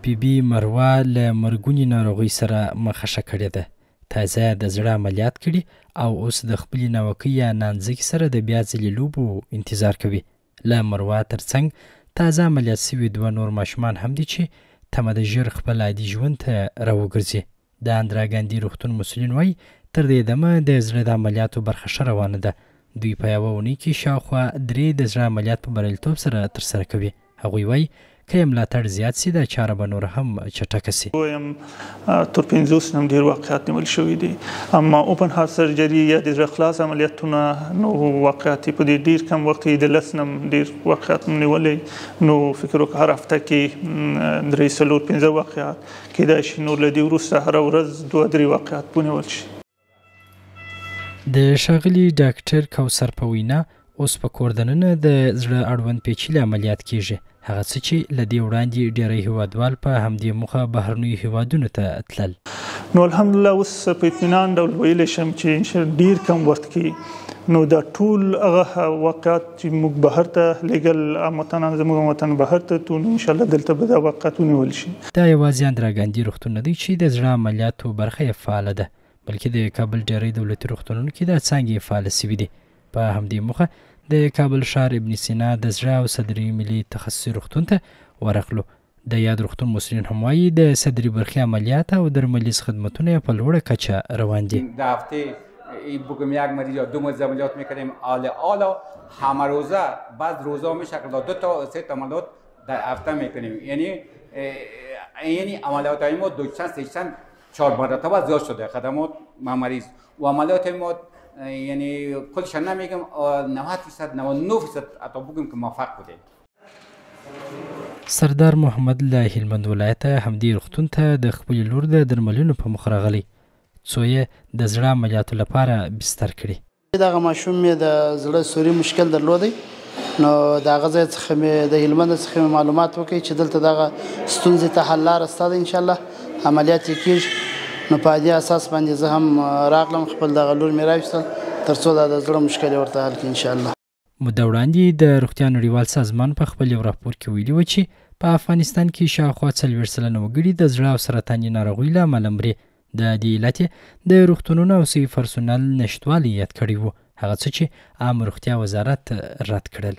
بي بي مروه له مرګونې ناروغۍ سره مخه کړې ده. تازه د زړه عملیات کړي او اوس د خپلې ناوکۍ یا نانځکې سره د بیا ځلې لوبو انتظار کوي. له مروه ترڅنګ تازه عملیات شوي 2 نور ماشومان هم دي چې تمه ده ژر خپل عادي ژوند ته راوګرځي. د اندرا ګاندي روغتون مسؤلین وایي تر دې دمه د زړه د عملیاتو برخه ښه روانه ده. دوی په یوه اونۍ کې شاوخوا 3 د زړه عملیات په بریالیتوب سره ترسره کوي. هغوی وایي که یې ملاتړ زیات سي دا چاره به نور هم چټکه سي. تر 50 نم ډېر واقعات نیول شوي دي، اما اوپن هارت سرجري یا د زړه خلاص عملیاتونه نو واقعات په دې ډېر کم وخت کې د 10 نم ډېر واقعات نیولې. نو فکر وکړه هر هفته کې 3-4-5 واقعات کېدای شي نور له دې وروسته هره ورځ 2-3 واقعات ونیول شي. د ښاغلي ډاکټر کوثر په وینا اوس په کور دننه د زړه اړوند پیچلي عملیات کیږي، هغه څه چې له دې وړاندې ډېری هیوادوال په همدې موخه بهرنیو هیوادونو ته تلل. نو الحمدلله اوس په اطمینان ډول ویلی شم چې ډېر کم وخت کې نو دا ټول هغه واقعات چې موږ بهر ته لېږل وطن زموږ وطن بهر ته تو نو انشاءالله دلته به دا واقعات ونیول شي. دا یوازې اندرا ګاندي روغتون نه دی چې د زړه عملیاتو برخه یې فعاله ده، بلکې د کابل ډېری دولتي روغتونونو کې دا څانګې فعاله سوي دي. په همدې موخه د کابل ښار ابن سینا د زړه او صدري ملي تخصصي روغتون ته ورغلو. د یاد روغتون مسؤلین هم وایي د صدري برخې عملیات او درملیز خدمتونه په لوړه کچه روان دي. در هفته بگم یک مریض یا 2 مریض عملیات میکنیم حالا همه روزه بعض روزا میشه که 2 تا 3 تا عملیات در هفته میکنیم، یعنی عملیات های ما 2-4 مرتبه زیاد شده خدمات مریض و عملیات ما یعنی کلش نمیگم 90% 99% حتی بگیم که موفق بوده. سردار محمد له هلمند ولایت همدې روغتون ته د خپلې لور د درملونو په مخ راغلی څو یې د زړه عملیاتو لپاره بستر کړي. دغه ماشوم مې د زړه سوري مشکل درلودی، نو د هغه ځای څخه مې د هلمند څخه معلومات وکړي چې دلته دغه ستونزې ته حل لاره شته ده، انشاءالله عملیات یې کېږي. نو په دې اساس باندې زه هم راغلم، خپل دغه لور مې راوستل تر څو د زړه مشکل یې ورته حل کړي انشاءالله. موده وړاندې د روغتیا نړیوال سازمان په خپل یو راپور کې ویلي و چې په افغانستان کې شاوخوا 40 سلنه وګړي د زړه او سرطاني ناروغۍ له امله مري. د دې علت د روغتونونو او صحي پرسونل نشتوالی یاد کړی و، هغه څه چې عامه روغتیا وزارت رد کړل.